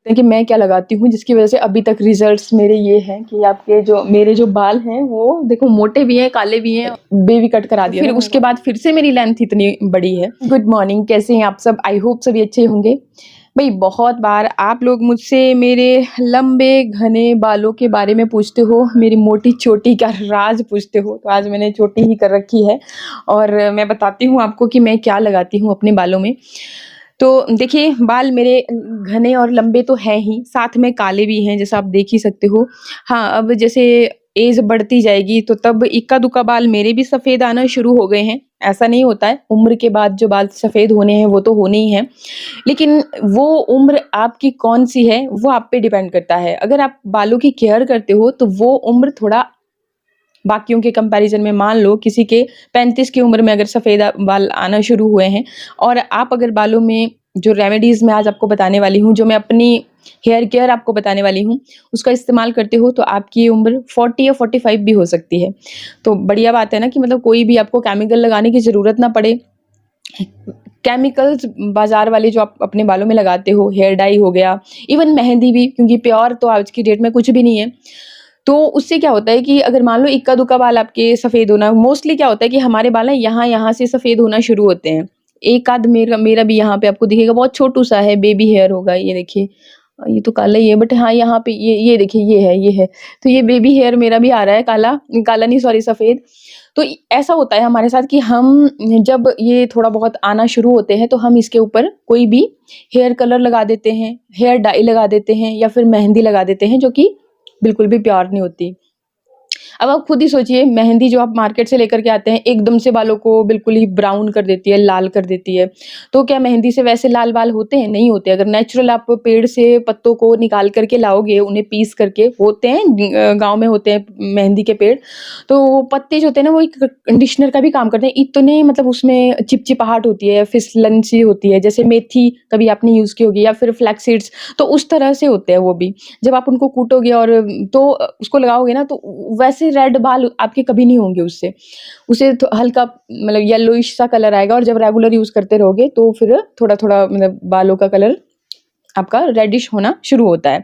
कि मैं क्या लगाती हूँ जिसकी वजह से अभी तक रिजल्ट्स मेरे ये हैं कि आपके जो मेरे जो बाल हैं वो देखो मोटे भी हैं, काले भी हैं। बेबी कट करा दिया, फिर उसके बाद फिर से मेरी लेंथ इतनी बड़ी है। गुड मॉर्निंग, कैसे हैं आप सब? आई होप सभी अच्छे होंगे। भाई बहुत बार आप लोग मुझसे मेरे लंबे घने बालों के बारे में पूछते हो, मेरी मोटी चोटी का राज पूछते हो। तो आज मैंने चोटी ही कर रखी है और मैं बताती हूँ आपको कि मैं क्या लगाती हूँ अपने बालों में। तो देखिए, बाल मेरे घने और लंबे तो हैं ही, साथ में काले भी हैं, जैसा आप देख ही सकते हो। हाँ, अब जैसे एज बढ़ती जाएगी तो तब इक्का-दुक्का बाल मेरे भी सफ़ेद आना शुरू हो गए हैं। ऐसा नहीं होता है, उम्र के बाद जो बाल सफ़ेद होने हैं वो तो होने ही हैं। लेकिन वो उम्र आपकी कौन-सी है, वो आप पे डिपेंड करता है। अगर आप बालों की केयर करते हो तो वो उम्र थोड़ा बाकियों के कंपैरिज़न में, मान लो किसी के 35 की उम्र में अगर सफ़ेद बाल आना शुरू हुए हैं और आप अगर बालों में जो रेमेडीज़ मैं आज आपको बताने वाली हूँ, जो मैं अपनी हेयर केयर आपको बताने वाली हूँ, उसका इस्तेमाल करते हो तो आपकी ये उम्र 40 या 45 भी हो सकती है। तो बढ़िया बात है ना कि मतलब कोई भी आपको केमिकल लगाने की ज़रूरत ना पड़े। केमिकल्स बाज़ार वाले जो आप अपने बालों में लगाते हो, हेयर डाई हो गया, इवन मेहंदी भी, क्योंकि प्योर तो आज की डेट में कुछ भी नहीं है। तो उससे क्या होता है कि अगर मान लो इक्का-दुक्का बाल आपके सफ़ेद होना, मोस्टली क्या होता है कि हमारे बाल ना यहाँ-यहाँ से सफ़ेद होना शुरू होते हैं। एक आध मेरा मेरा भी यहाँ पे आपको दिखेगा, बहुत छोटू-सा है, बेबी हेयर होगा, ये देखिए। ये तो काला ही है, बट हाँ, यहाँ पे ये देखिए, ये है। तो ये बेबी हेयर मेरा भी आ रहा है काला, काला नहीं सॉरी सफ़ेद। तो ऐसा होता है हमारे साथ कि हम जब ये थोड़ा बहुत आना शुरू होते हैं तो हम इसके ऊपर कोई भी हेयर कलर लगा देते हैं, हेयर डाई लगा देते हैं या फिर मेहंदी लगा देते हैं, जो कि बिल्कुल भी प्योर नहीं होती। अब आप खुद ही सोचिए, मेहंदी जो आप मार्केट से लेकर के आते हैं, एकदम से बालों को बिल्कुल ही ब्राउन कर देती है, लाल कर देती है। तो क्या मेहंदी से वैसे लाल बाल होते हैं? नहीं होते। अगर नेचुरल आप पेड़ से पत्तों को निकाल कर के लाओगे, उन्हें पीस करके, होते हैं गाँव में होते हैं मेहंदी के पेड़, तो वो पत्ते जो होते हैं ना, वो एक कंडीशनर का भी काम करते हैं। इतने मतलब उसमें चिपचिपाहट होती है, फिसलन सी होती है, जैसे मेथी कभी आपने यूज़ की होगी या फिर फ्लैक्स सीड्स, तो उस तरह से होते हैं वो भी। जब आप उनको कूटोगे और तो उसको लगाओगे ना, तो वैसे रेड बाल आपके कभी नहीं होंगे उससे। उसे हल्का मतलब येलोइश सा कलर आएगा और जब रेगुलर यूज़ करते रहोगे तो फिर थोड़ा-थोड़ा मतलब बालों का कलर आपका रेडिश होना शुरू होता है।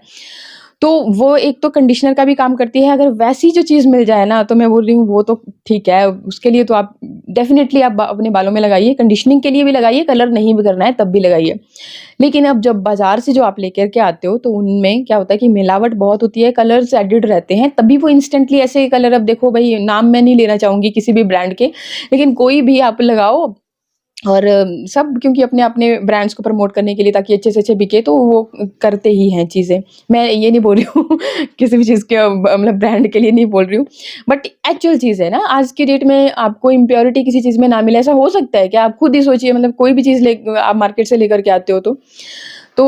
तो वो एक तो कंडीशनर का भी काम करती है। अगर वैसी जो चीज़ मिल जाए ना, तो मैं बोल रही हूँ वो तो ठीक है, उसके लिए तो आप डेफ़िनिटली आप अपने बालों में लगाइए, कंडीशनिंग के लिए भी लगाइए, कलर नहीं भी करना है तब भी लगाइए। लेकिन अब जब बाज़ार से जो आप लेकर के आते हो तो उनमें क्या होता है कि मिलावट बहुत होती है, कलर्स एडेड रहते हैं, तभी वो इंस्टेंटली ऐसे कलर, अब देखो भई, नाम मैं नहीं लेना चाहूँगी किसी भी ब्रांड के, लेकिन कोई भी आप लगाओ और सब क्योंकि अपने-अपने ब्रांड्स को प्रमोट करने के लिए, ताकि अच्छे से अच्छे बिके, तो वो करते ही हैं चीज़ें। मैं ये नहीं बोल रही हूँ किसी भी चीज़ के मतलब ब्रांड के लिए नहीं बोल रही हूँ। बट एक्चुअल चीज़ है ना, आज की डेट में आपको इम्प्योरिटी किसी चीज़ में ना मिले, ऐसा हो सकता है क्या? आप खुद ही सोचिए, मतलब कोई भी चीज़ आप मार्केट से लेकर के आते हो तो। तो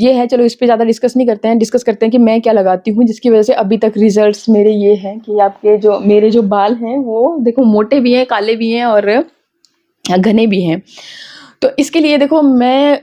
ये है, चलो इस पे ज़्यादा डिस्कस नहीं करते हैं, डिस्कस करते हैं कि मैं क्या लगाती हूँ जिसकी वज़ह से अभी तक रिज़ल्ट्स मेरे ये हैं कि आपके जो मेरे जो बाल हैं वो देखो मोटे भी हैं, काले भी हैं और घने भी हैं। तो इसके लिए देखो, मैं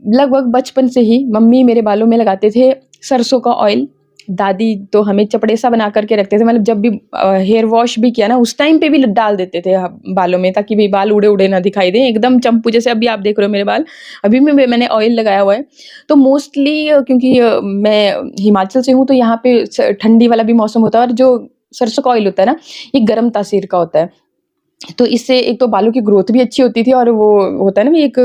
लगभग बचपन से ही मम्मी मेरे बालों में लगाते थे सरसों का ऑयल, दादी तो हमें चपड़ेसा बना करके रखते थे, मतलब जब भी हेयर वॉश भी किया ना, उस टाइम पे भी डाल देते थे बालों में, ताकि भी बाल उड़े-उड़े ना दिखाई दें, एकदम चंपू जैसे अभी आप देख रहे हो मेरे बाल, अभी भी मैंने ऑयल लगाया हुआ है। तो मोस्टली क्योंकि मैं हिमाचल से हूँ, तो यहाँ पे ठंडी वाला भी मौसम होता है और जो सरसों का ऑयल होता है ना, ये गर्म तासीर का होता है। तो इससे एक तो बालों की ग्रोथ भी अच्छी होती थी और वो होता है ना, एक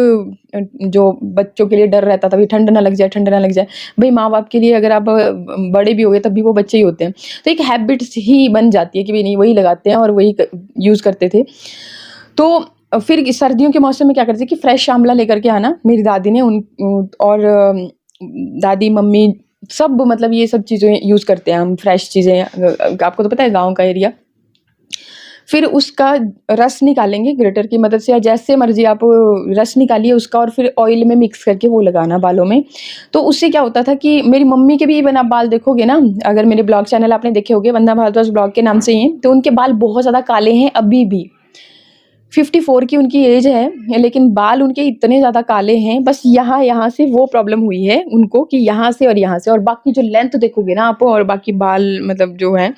जो बच्चों के लिए डर रहता था, भी ठंड ना लग जाए, ठंड ना लग जाए। भई माँ-बाप के लिए अगर आप बड़े भी हो गए तब भी वो बच्चे ही होते हैं। तो एक हैबिट सी ही बन जाती है कि भई नहीं, वही लगाते हैं और वही यूज़ करते थे। तो फिर सर्दियों के मौसम में क्या करते थे कि फ्रेश आंवला लेकर के आना, मेरी दादी ने और दादी, मम्मी सब, मतलब ये सब चीज़ें यूज़ करते हैं हम, फ्रेश चीज़ें। आपको तो पता है गाँव का एरिया। फिर उसका रस निकालेंगे ग्रेटर की मदद से या जैसे मर्ज़ी आप रस निकालिए उसका, और फिर ऑयल में मिक्स करके वो लगाना बालों में। तो उससे क्या होता था कि मेरी मम्मी के भी इवन आप बाल देखोगे ना, अगर मेरे ब्लॉग चैनल आपने देखे होंगे, वंदना भारद्वाज ब्लॉग के नाम से ही हैं, तो उनके बाल बहुत ज़्यादा काले हैं अभी भी। 54 की उनकी एज है, लेकिन बाल उनके इतने ज़्यादा काले हैं, बस यहाँ-यहाँ से वो प्रॉब्लम हुई है उनको कि यहाँ से और यहाँ से, और बाकी जो लेंथ देखोगे ना आप, और बाकी बाल मतलब जो हैं,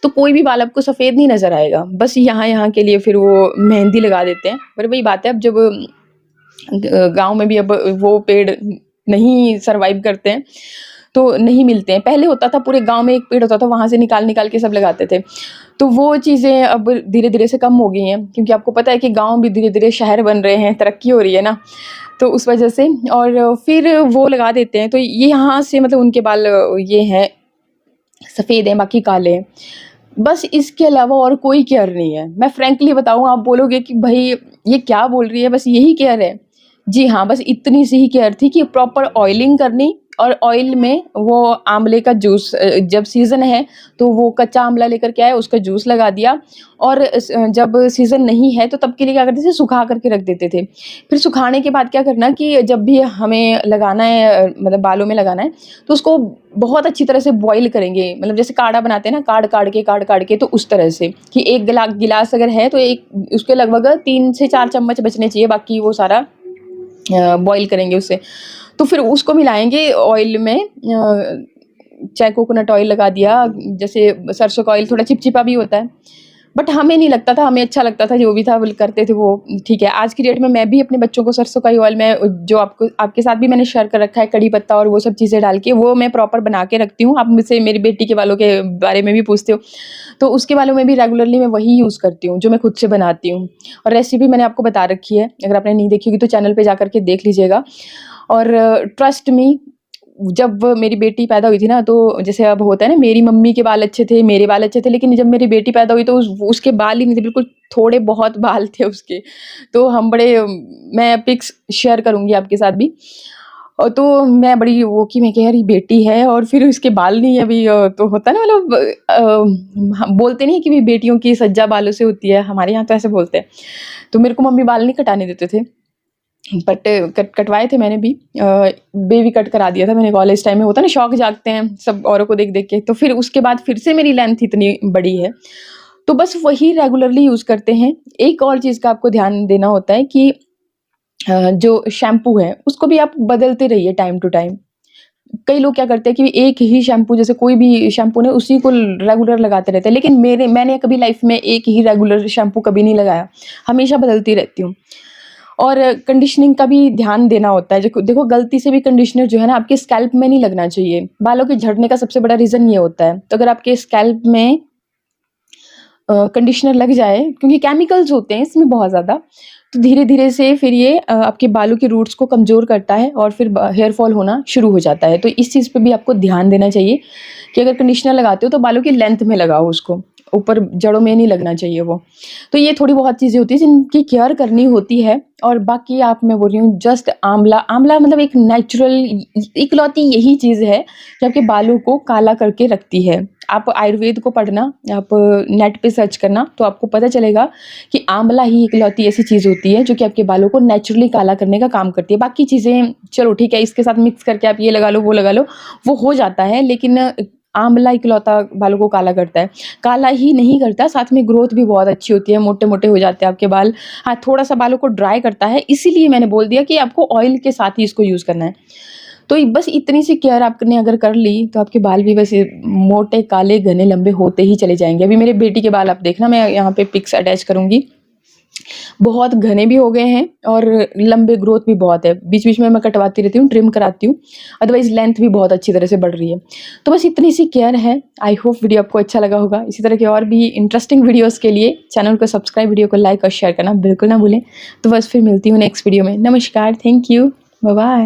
तो कोई भी बाल आपको सफ़ेद नहीं नज़र आएगा। बस यहाँ-यहाँ के लिए फिर वो मेहंदी लगा देते हैं। पर वही बात है, अब जब गाँव में भी अब वो पेड़ नहीं सर्वाइव करते हैं, तो नहीं मिलते हैं। पहले होता था पूरे गाँव में एक पेड़ होता था, वहाँ से निकाल-निकाल के सब लगाते थे। तो वो चीज़ें अब धीरे-धीरे से कम हो गई हैं, क्योंकि आपको पता है कि गाँव भी धीरे-धीरे शहर बन रहे हैं, तरक्की हो रही है ना, तो उस वजह से और फिर वो लगा देते हैं। तो ये यहाँ से मतलब उनके बाल ये हैं, सफ़ेद हैं, बाकी काले हैं। बस इसके अलावा और कोई केयर नहीं है। मैं फ्रैंकली बताऊँ, आप बोलोगे कि भई ये क्या बोल रही है, बस यही केयर है। जी हाँ, बस इतनी सी ही केयर थी कि प्रॉपर ऑयलिंग करनी और ऑयल में वो आँवले का जूस जब सीज़न है तो वो कच्चा आँवला लेकर के आए, उसका जूस लगा दिया और जब सीज़न नहीं है तो तब के लिए क्या करते थे, सुखा कर के रख देते थे। फिर सुखाने के बाद क्या करना कि जब भी हमें लगाना है मतलब बालों में लगाना है, तो उसको बहुत अच्छी तरह से बॉयल करेंगे। मतलब जैसे काढ़ा बनाते हैं ना, काढ़-काढ़ के तो उस तरह से कि 1 गिलास अगर है तो एक उसके लगभग 3 से 4 चम्मच बचने चाहिए, बाकी वो सारा बॉयल करेंगे उससे। तो फिर उसको मिलाएँगे ऑयल में, चाहे कोकोनट ऑयल लगा दिया, जैसे सरसों का ऑयल थोड़ा चिपचिपा भी होता है। बट हमें नहीं लगता था, हमें अच्छा लगता था, जो भी था वो करते थे वो ठीक है। आज की डेट में मैं भी अपने बच्चों को सरसों का ही ऑयल में जो आपके साथ भी मैंने शेयर कर रखा है, कड़ी पत्ता और वो सब चीज़ें डाल के, वो मैं प्रॉपर बना के रखती हूँ। आप मुझसे मेरी बेटी के बालों के बारे में भी पूछते हो, तो उसके बालों में भी रेगुलरली मैं वही यूज़ करती हूँ, जो मैं खुद से बनाती हूँ। और रेसिपी मैंने आपको बता रखी है, अगर आपने नहीं देखी होगी तो चैनल पे जा कर के देख लीजिएगा। और ट्रस्ट मी, जब मेरी बेटी पैदा हुई थी ना, तो जैसे अब होता है ना, मेरी मम्मी के बाल अच्छे थे, मेरे बाल अच्छे थे, लेकिन जब मेरी बेटी पैदा हुई तो उसके बाल ही नहीं थे, बिल्कुल थोड़े बहुत बाल थे उसके। तो हम बड़े मैं पिक्स शेयर करूँगी आपके साथ भी। और तो मैं बड़ी वो कि मैं कह रही बेटी है और फिर उसके बाल नहीं है अभी, तो होता है ना, मतलब हम बोलते नहीं है कि भी बेटियों की सज्जा बालों से होती है, हमारे यहाँ तो ऐसे बोलते हैं। तो मेरे को मम्मी बाल नहीं कटाने देते थे, बट कटवाए थे मैंने भी, बेबी कट करा दिया था मैंने कॉलेज टाइम में। होता है ना, शौक जागते हैं सब औरों को देख-देख के, तो फिर उसके बाद फिर से मेरी लेंथ इतनी बड़ी है। तो बस वही रेगुलरली यूज़ करते हैं। एक और चीज़ का आपको ध्यान देना होता है कि जो शैम्पू है उसको भी आप बदलते रहिए टाइम टू टाइम। कई लोग क्या करते हैं कि एक ही शैम्पू, जैसे कोई भी शैम्पू ने उसी को रेगुलर लगाते रहते हैं, लेकिन मैंने कभी लाइफ में एक ही रेगुलर शैम्पू कभी नहीं लगाया, हमेशा बदलती रहती हूँ। और कंडीशनिंग का भी ध्यान देना होता है। देखो गलती से भी कंडीशनर जो है ना आपके स्कैल्प में नहीं लगना चाहिए। बालों के झड़ने का सबसे बड़ा रीज़न ये होता है। तो अगर आपके स्कैल्प में कंडीशनर लग जाए, क्योंकि केमिकल्स होते हैं इसमें बहुत ज़्यादा, तो धीरे-धीरे से फिर ये आपके बालों के रूट्स को कमज़ोर करता है और फिर हेयर फॉल होना शुरू हो जाता है। तो इस चीज़ पे भी आपको ध्यान देना चाहिए कि अगर कंडीशनर लगाते हो तो बालों की लेंथ में लगाओ उसको, ऊपर जड़ों में नहीं लगना चाहिए वो। तो ये थोड़ी बहुत चीज़ें होती हैं जिनकी केयर करनी होती है। और बाकी आप, मैं बोल रही हूँ, जस्ट आंवला मतलब एक नेचुरल इकलौती यही चीज़ है जो आपके बालों को काला करके रखती है। आप आयुर्वेद को पढ़ना, आप नेट पे सर्च करना, तो आपको पता चलेगा कि आंवला ही इकलौती ऐसी चीज़ होती है जो कि आपके बालों को नेचुरली काला करने का काम करती है। बाकी चीज़ें चलो ठीक है, इसके साथ मिक्स करके आप ये लगा लो, वो लगा लो, वो हो जाता है, लेकिन आंवला इकलौता बालों को काला करता है। काला ही नहीं करता, साथ में ग्रोथ भी बहुत अच्छी होती है, मोटे-मोटे हो जाते हैं आपके बाल। हाँ, थोड़ा-सा बालों को ड्राई करता है, इसीलिए मैंने बोल दिया कि आपको ऑयल के साथ ही इसको यूज़ करना है। तो बस इतनी सी केयर आपने अगर कर ली, तो आपके बाल भी बस ये मोटे, काले, घने, लंबे होते ही चले जाएँगे। अभी मेरे बेटी के बाल आप देखना, मैं यहाँ पे पिक्स अटैच करूँगी। बहुत घने भी हो गए हैं और लंबे ग्रोथ भी बहुत है। बीच-बीच में मैं कटवाती रहती हूँ, ट्रिम कराती हूँ, अदरवाइज़ लेंथ भी बहुत अच्छी तरह से बढ़ रही है। तो बस इतनी सी केयर है। आई होप वीडियो आपको अच्छा लगा होगा। इसी तरह के और भी इंटरेस्टिंग वीडियोज़ के लिए चैनल को सब्सक्राइब, वीडियो को लाइक और शेयर करना बिल्कुल ना भूलें। तो बस फिर मिलती हूँ नेक्स्ट वीडियो में। नमस्कार, थैंक यू, बाय-बाय।